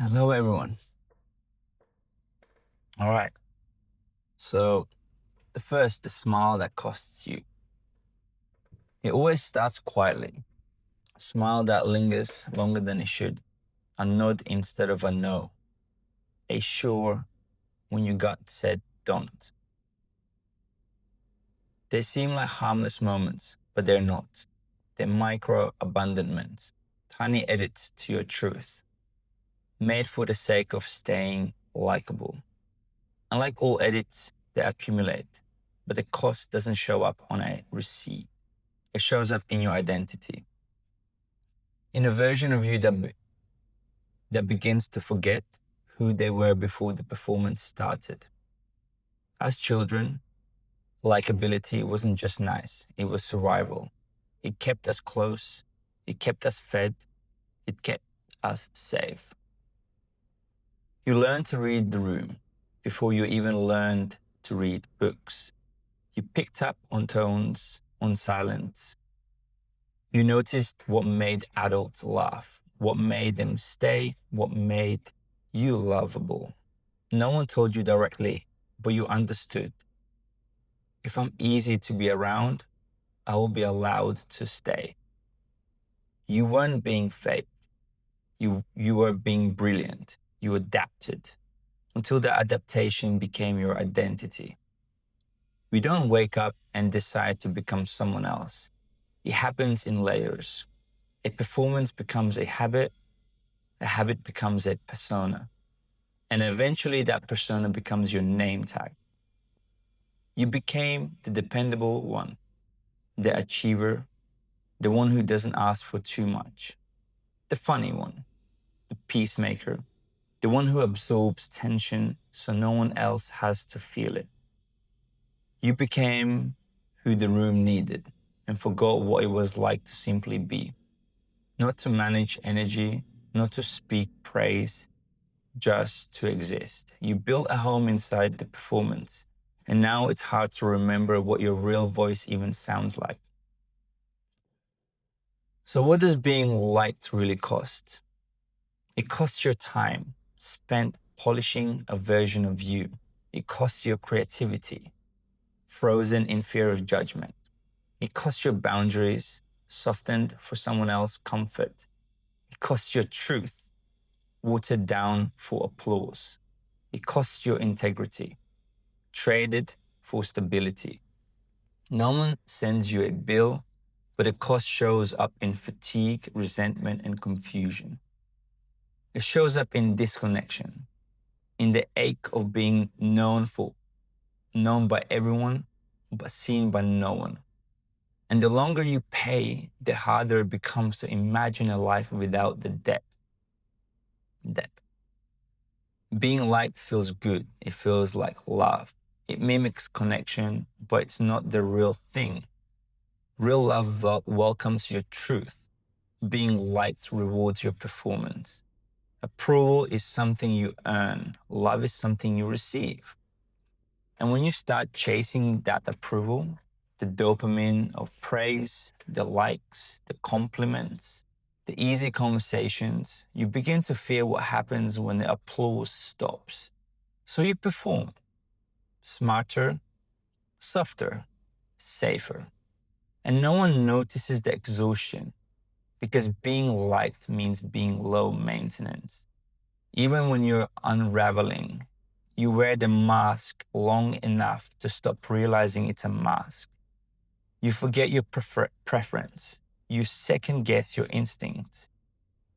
Hello, everyone. All right. So, the smile that costs you. It always starts quietly. A smile that lingers longer than it should. A nod instead of a no. A sure when your gut said don't. They seem like harmless moments, but they're not. They're micro abandonments, tiny edits to your truth, made for the sake of staying likable. Unlike all edits, they accumulate, but the cost doesn't show up on a receipt. It shows up in your identity, in a version of you that begins to forget who they were before the performance started. As children, likability wasn't just nice, it was survival. It kept us close, it kept us fed, it kept us safe. You learned to read the room before you even learned to read books. You picked up on tones, on silence. You noticed what made adults laugh, what made them stay, what made you lovable. No one told you directly, but you understood. If I'm easy to be around, I will be allowed to stay. You weren't being fake. You were being brilliant. You adapted until the adaptation became your identity. We don't wake up and decide to become someone else. It happens in layers. A performance becomes a habit becomes a persona, and eventually that persona becomes your name tag. You became the dependable one, the achiever, the one who doesn't ask for too much, the funny one, the peacemaker, the one who absorbs tension so no one else has to feel it. You became who the room needed and forgot what it was like to simply be, not to manage energy, not to speak praise, just to exist. You built a home inside the performance, and now it's hard to remember what your real voice even sounds like. So, what does being liked really cost? It costs your time spent polishing a version of you. It costs your creativity, frozen in fear of judgment. It costs your boundaries, softened for someone else's comfort. It costs your truth, watered down for applause. It costs your integrity, traded for stability. No one sends you a bill, but the cost shows up in fatigue, resentment, and confusion. It shows up in disconnection, in the ache of being known by everyone, but seen by no one. And the longer you pay, the harder it becomes to imagine a life without the debt. Debt. Being liked feels good. It feels like love. It mimics connection, but it's not the real thing. Real love welcomes your truth. Being liked rewards your performance. Approval is something you earn. Love is something you receive. And when you start chasing that approval, the dopamine of praise, the likes, the compliments, the easy conversations, you begin to fear what happens when the applause stops. So you perform smarter, softer, safer. And no one notices the exhaustion because being liked means being low maintenance. Even when you're unraveling, you wear the mask long enough to stop realizing it's a mask. You forget your preference. You second guess your instincts.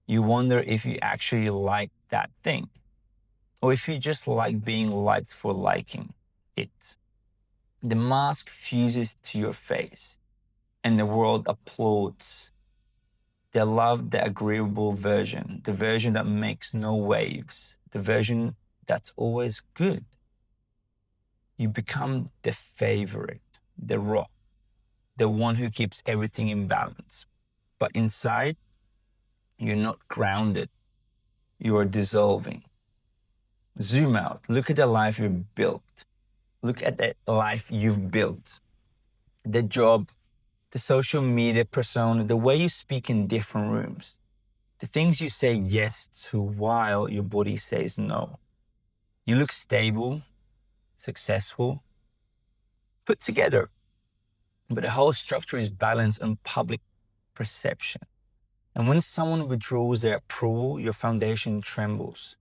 You wonder if you actually like that thing, or if you just like being liked for liking it. The mask fuses to your face, and the world applauds. They love the agreeable version, the version that makes no waves, the version that's always good. You become the favorite, the rock, the one who keeps everything in balance. But inside, you're not grounded. You are dissolving. Zoom out. Look at the life you've built. Look at the life you've built. The job, the social media persona, the way you speak in different rooms, The things you say yes to while your body says no. You look stable, successful, put together, but the whole structure is balanced on public perception. And when someone withdraws their approval, your foundation trembles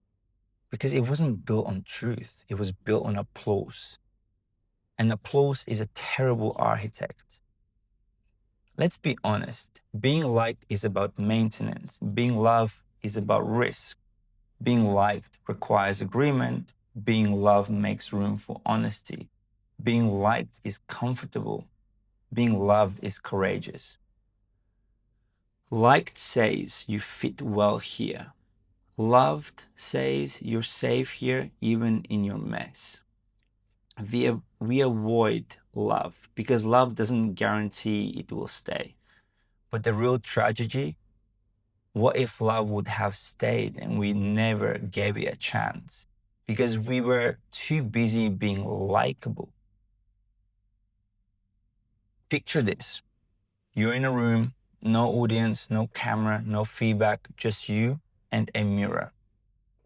because it wasn't built on truth. It was built on applause. And applause is a terrible architect. Let's be honest. Being liked is about maintenance. Being loved is about risk. Being liked requires agreement. Being loved makes room for honesty. Being liked is comfortable. Being loved is courageous. Liked says you fit well here. Loved says you're safe here, even in your mess. We avoid love because love doesn't guarantee it will stay. But the real tragedy, what if love would have stayed and we never gave it a chance because we were too busy being likable? Picture this. You're in a room, no audience, no camera, no feedback, just you and a mirror.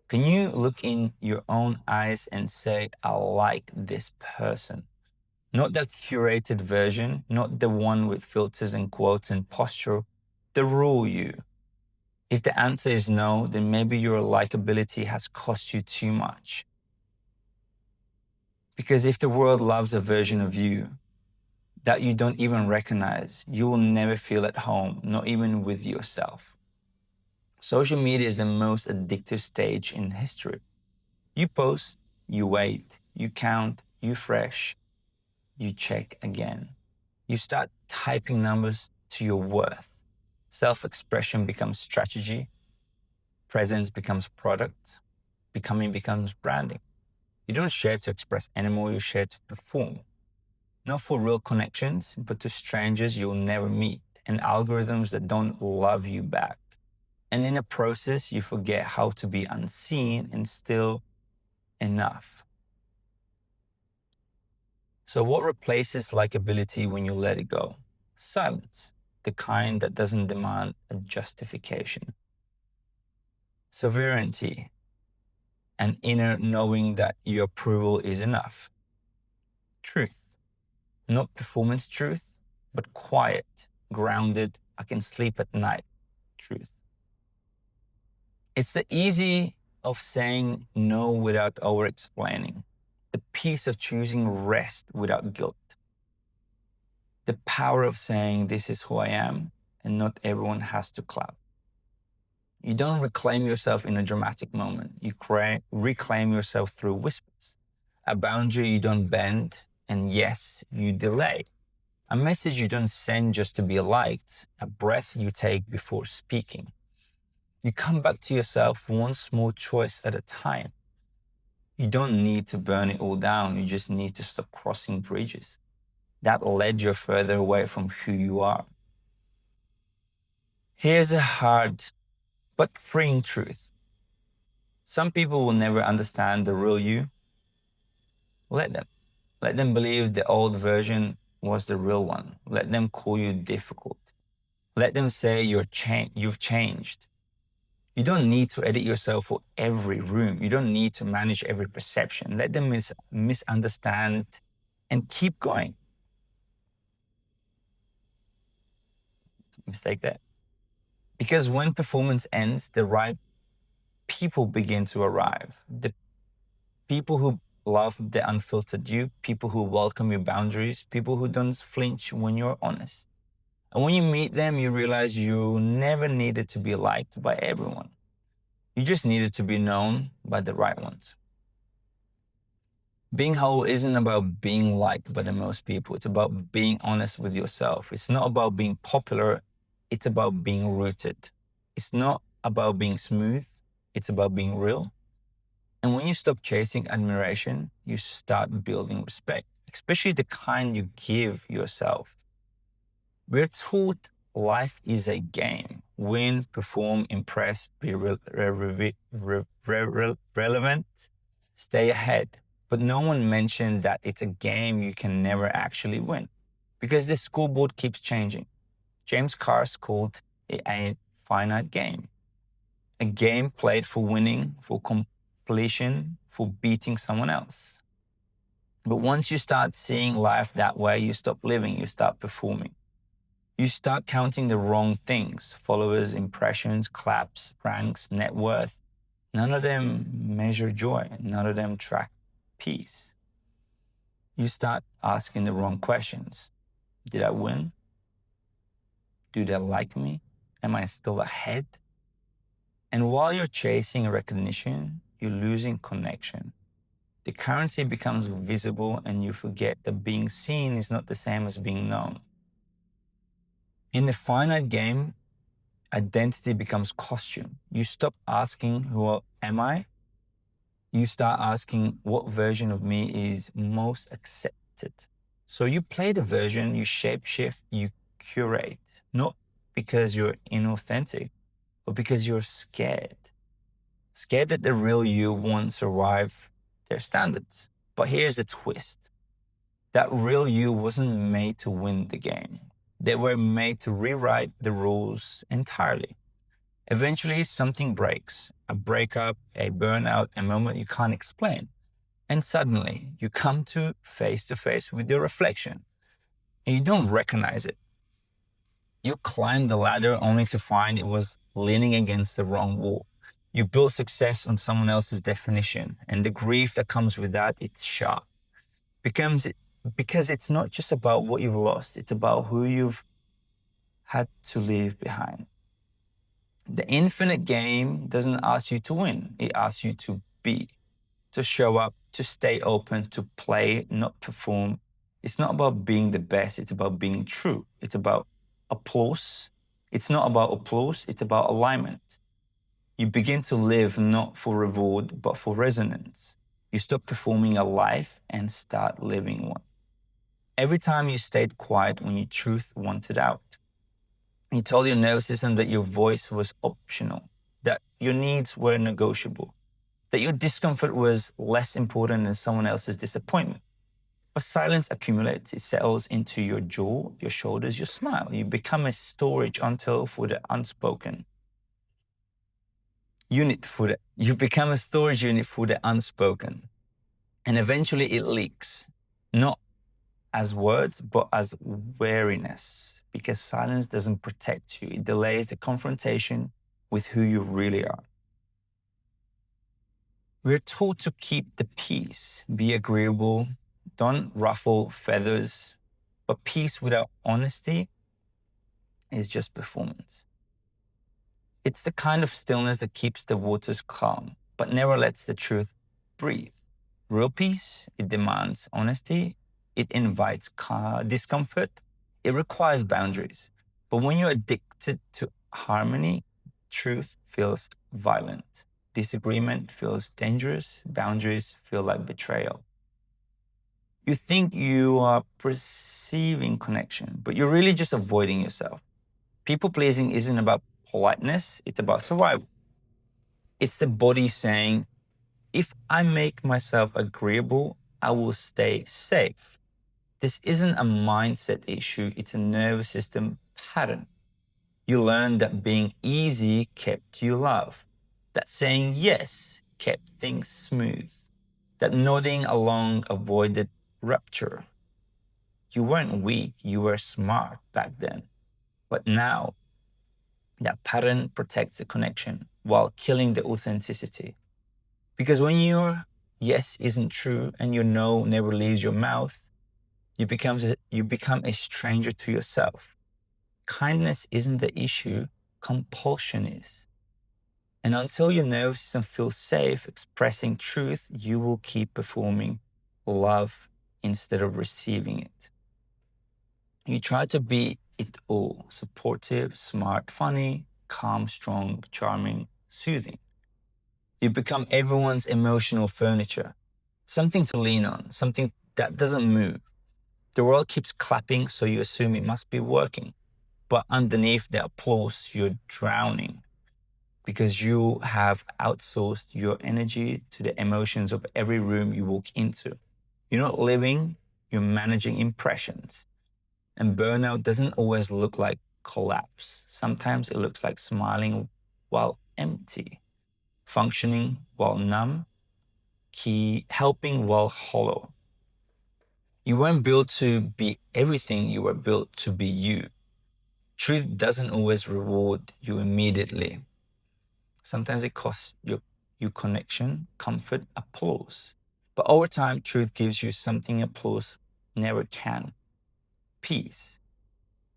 Can you look in your own eyes and say, I like this person? Not the curated version, not the one with filters and quotes and posture, the real you. If the answer is no, then maybe your likability has cost you too much. Because if the world loves a version of you that you don't even recognize, you will never feel at home, not even with yourself. Social media is the most addictive stage in history. You post, you wait, you count, you fresh, you check again. You start typing numbers to your worth. Self-expression becomes strategy. Presence becomes product. Becoming becomes branding. You don't share to express anymore, you share to perform. Not for real connections, but to strangers you'll never meet and algorithms that don't love you back. And in a process, you forget how to be unseen and still enough. So what replaces likability when you let it go? Silence, the kind that doesn't demand a justification. Sovereignty, an inner knowing that your approval is enough. Truth, not performance truth, but quiet, grounded, I can sleep at night truth. It's the easy of saying no without over-explaining. The peace of choosing rest without guilt. The power of saying this is who I am and not everyone has to clap. You don't reclaim yourself in a dramatic moment. You reclaim yourself through whispers. A boundary you don't bend, and yes, you delay. A message you don't send just to be liked. A breath you take before speaking. You come back to yourself one small choice at a time. You don't need to burn it all down. You just need to stop crossing bridges that led you further away from who you are. Here's a hard but freeing truth. Some people will never understand the real you. Let them. Let them believe the old version was the real one. Let them call you difficult. Let them say you've changed. You don't need to edit yourself for every room. You don't need to manage every perception. Let them misunderstand and keep going. Mistake that. Because when performance ends, the right people begin to arrive. The people who love the unfiltered you, people who welcome your boundaries, people who don't flinch when you're honest. And when you meet them, you realize you never needed to be liked by everyone. You just needed to be known by the right ones. Being whole isn't about being liked by the most people. It's about being honest with yourself. It's not about being popular. It's about being rooted. It's not about being smooth. It's about being real. And when you stop chasing admiration, you start building respect, especially the kind you give yourself. We're taught life is a game. Win, perform, impress, be relevant, stay ahead. But no one mentioned that it's a game you can never actually win because the scoreboard keeps changing. James Carse called it a finite game. A game played for winning, for completion, for beating someone else. But once you start seeing life that way, you stop living, you start performing. You start counting the wrong things: followers, impressions, claps, ranks, net worth. None of them measure joy. None of them track peace. You start asking the wrong questions. Did I win? Do they like me? Am I still ahead? And while you're chasing recognition, you're losing connection. The currency becomes visible and you forget that being seen is not the same as being known. In the finite game, identity becomes costume. You stop asking, who am I? You start asking, what version of me is most accepted? So you play the version, you shapeshift, you curate, not because you're inauthentic, but because you're scared. Scared that the real you won't survive their standards. But here's the twist. That real you wasn't made to win the game. They were made to rewrite the rules entirely. Eventually, something breaks. A breakup, a burnout, a moment you can't explain. And suddenly, you come to face with your reflection. And you don't recognize it. You climb the ladder only to find it was leaning against the wrong wall. You build success on someone else's definition, and the grief that comes with that, it's sharp. Because it's not just about what you've lost, it's about who you've had to leave behind. The infinite game doesn't ask you to win, it asks you to be, to show up, to stay open, to play, not perform. It's not about being the best, it's about being true. It's about applause. It's not about applause, it's about alignment. You begin to live not for reward, but for resonance. You stop performing a life and start living one. Every time you stayed quiet when your truth wanted out, you told your nervous system that your voice was optional, that your needs were negotiable, that your discomfort was less important than someone else's disappointment. But silence accumulates, it settles into your jaw, your shoulders, your smile. You become a storage until for the unspoken. You become a storage unit for the unspoken. And eventually it leaks, not as words, but as wariness. Because silence doesn't protect you. It delays the confrontation with who you really are. We're taught to keep the peace, be agreeable, don't ruffle feathers. But peace without honesty is just performance. It's the kind of stillness that keeps the waters calm, but never lets the truth breathe. Real peace, it demands honesty, it invites discomfort, it requires boundaries. But when you're addicted to harmony, truth feels violent. Disagreement feels dangerous. Boundaries feel like betrayal. You think you are perceiving connection, but you're really just avoiding yourself. People pleasing isn't about politeness, it's about survival. It's the body saying, if I make myself agreeable, I will stay safe. This isn't a mindset issue, it's a nervous system pattern. You learn that being easy kept you love, that saying yes kept things smooth, that nodding along avoided rupture. You weren't weak, you were smart back then. But now, that pattern protects the connection while killing the authenticity. Because when your yes isn't true and your no never leaves your mouth, you become a stranger to yourself. Kindness isn't the issue, compulsion is. And until your nervous system feels safe expressing truth, you will keep performing love instead of receiving it. You try to be it all: supportive, smart, funny, calm, strong, charming, soothing. You become everyone's emotional furniture, something to lean on, something that doesn't move. The world keeps clapping, so you assume it must be working. But underneath the applause, you're drowning because you have outsourced your energy to the emotions of every room you walk into. You're not living, you're managing impressions. And burnout doesn't always look like collapse. Sometimes it looks like smiling while empty, functioning while numb, helping while hollow. You weren't built to be everything, you were built to be you. Truth doesn't always reward you immediately. Sometimes it costs you connection, comfort, applause. But over time, truth gives you something applause never can. Peace.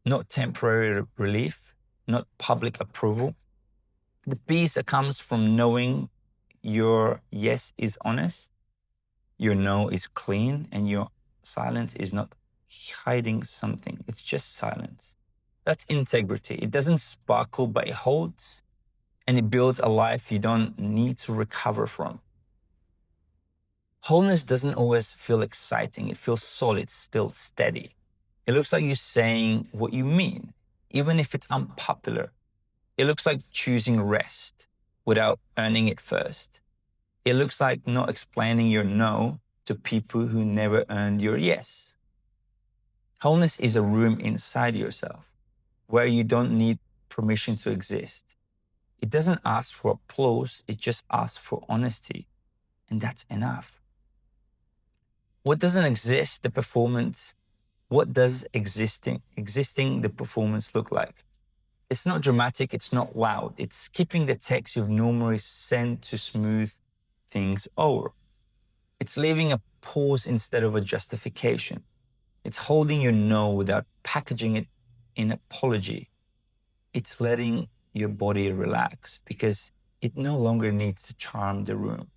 Not temporary relief, not public approval. The peace that comes from knowing your yes is honest, your no is clean, and your silence is not hiding something. It's just silence. That's integrity. It doesn't sparkle, but it holds, and it builds a life you don't need to recover from. Wholeness doesn't always feel exciting. It feels solid, still steady. It looks like you're saying what you mean, even if it's unpopular. It looks like choosing rest without earning it first. It looks like not explaining your no to people who never earned your yes. Wholeness is a room inside yourself where you don't need permission to exist. It doesn't ask for applause, it just asks for honesty. And that's enough. What doesn't exist, the performance? What does existing the performance look like? It's not dramatic, it's not loud. It's skipping the text you've normally sent to smooth things over. It's leaving a pause instead of a justification. It's holding your no without packaging it in apology. It's letting your body relax because it no longer needs to charm the room.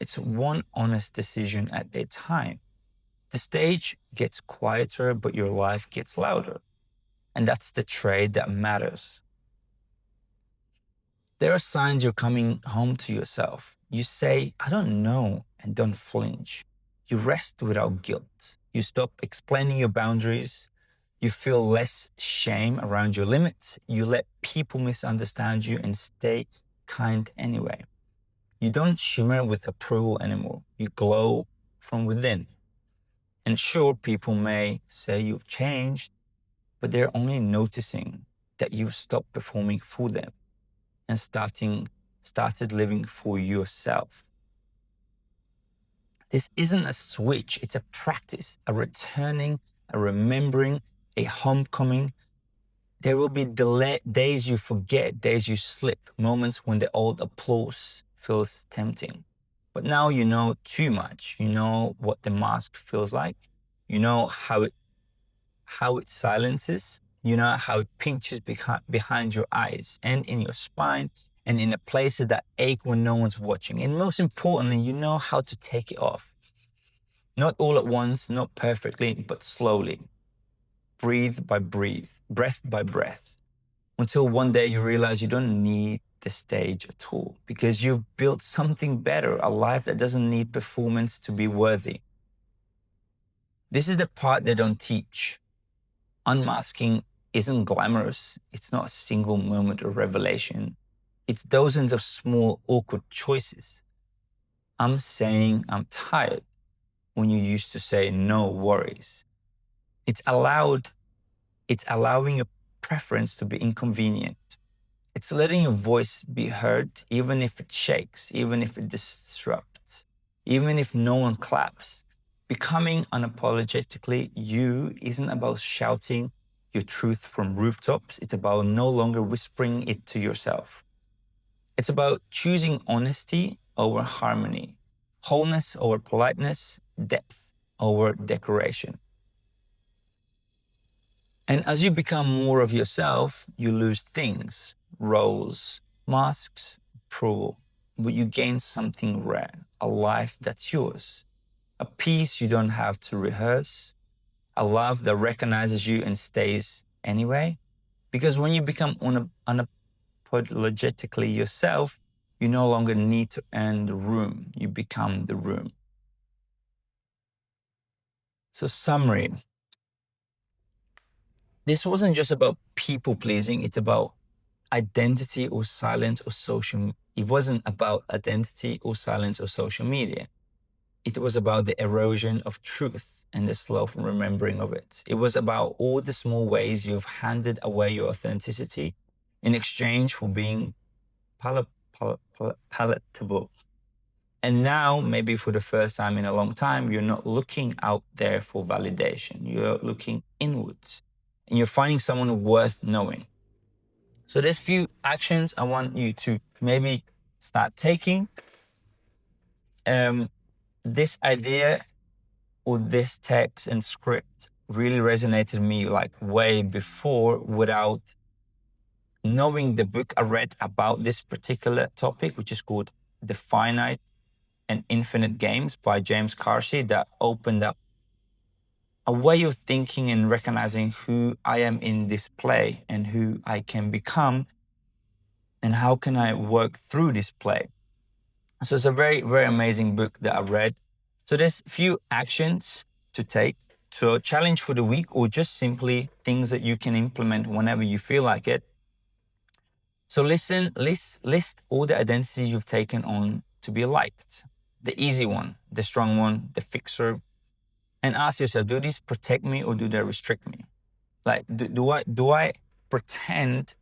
It's one honest decision at a time. The stage gets quieter, but your life gets louder. And that's the trade that matters. There are signs you're coming home to yourself. You say, I don't know, and don't flinch. You rest without guilt. You stop explaining your boundaries. You feel less shame around your limits. You let people misunderstand you and stay kind anyway. You don't shimmer with approval anymore. You glow from within. And sure, people may say you've changed, but they're only noticing that you've stopped performing for them and started living for yourself. This isn't a switch, it's a practice, a returning, a remembering, a homecoming. There will be days you forget, days you slip, moments when the old applause feels tempting. But now you know too much. You know what the mask feels like. You know how it silences. You know how it pinches behind your eyes and in your spine and in the places that ache when no one's watching. And most importantly, you know how to take it off. Not all at once, not perfectly, but slowly. Breathe by breath by breath. Until one day you realize you don't need the stage at all because you've built something better, a life that doesn't need performance to be worthy. This is the part they don't teach. Unmasking isn't glamorous. It's not a single moment of revelation. It's dozens of small, awkward choices. I'm saying I'm tired when you used to say no worries. It's allowing your preference to be inconvenient. It's letting your voice be heard, even if it shakes, even if it disrupts, even if no one claps. Becoming unapologetically you isn't about shouting your truth from rooftops. It's about no longer whispering it to yourself. It's about choosing honesty over harmony, wholeness over politeness, depth over decoration. And as you become more of yourself, you lose things, roles, masks, approval, but you gain something rare, a life that's yours, a peace you don't have to rehearse, a love that recognizes you and stays anyway. Because when you become unapologetically yourself, you no longer need to earn the room, you become the room. So summary. This wasn't just about people pleasing, it's about identity or silence or social. It wasn't about identity or silence or social media. It was about the erosion of truth and the slow remembering of it. It was about all the small ways you've handed away your authenticity in exchange for being palatable. And now, maybe for the first time in a long time, you're not looking out there for validation. You're looking inwards and you're finding someone worth knowing. So there's few actions I want you to maybe start taking. This idea or this text and script really resonated me like way before without knowing the book I read about this particular topic, which is called The Finite and Infinite Games by James Carsey, that opened up a way of thinking and recognizing who I am in this play and who I can become and how can I work through this play. So it's a very, very amazing book that I read. So there's a few actions to take. So challenge for the week, or just simply things that you can implement whenever you feel like it. So list all the identities you've taken on to be liked. The easy one, the strong one, the fixer. And ask yourself, do these protect me or do they restrict me? Like, do I pretend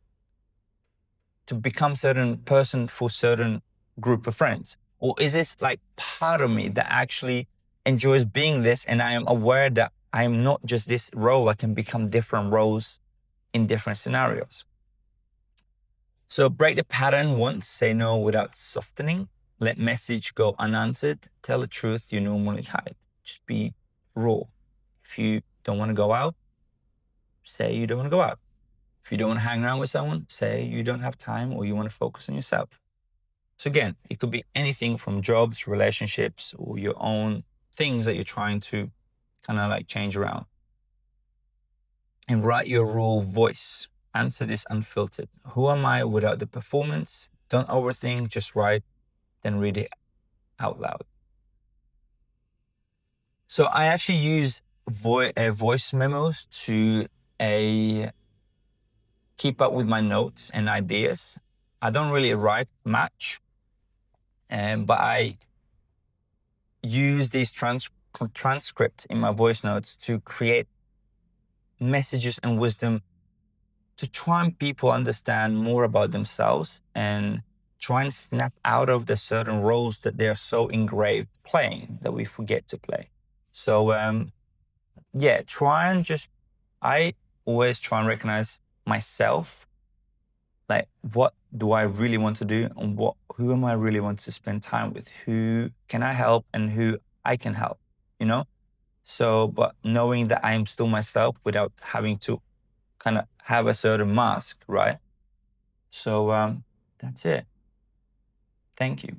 to become certain person for certain group of friends? Or is this like part of me that actually enjoys being this, and I am aware that I am not just this role, I can become different roles in different scenarios. So break the pattern once, say no without softening, let message go unanswered, tell the truth you normally hide. Just be raw. If you don't want to go out, say you don't want to go out. If you don't want to hang around with someone, say you don't have time or you want to focus on yourself. So again, it could be anything from jobs, relationships, or your own things that you're trying to kind of like change around. And write your raw voice. Answer this unfiltered. Who am I without the performance? Don't overthink, just write, then read it out loud. So I actually use voice memos to keep up with my notes and ideas. I don't really write much, but I use these transcripts in my voice notes to create messages and wisdom to try and people understand more about themselves and try and snap out of the certain roles that they're so engraved playing that we forget to play. So yeah, I always try and recognize myself. Like, what do I really want to do, and who am I really want to spend time with? Who can I help and who I can help, you know? So, but knowing that I am still myself without having to kind of have a certain mask, right? So that's it. Thank you.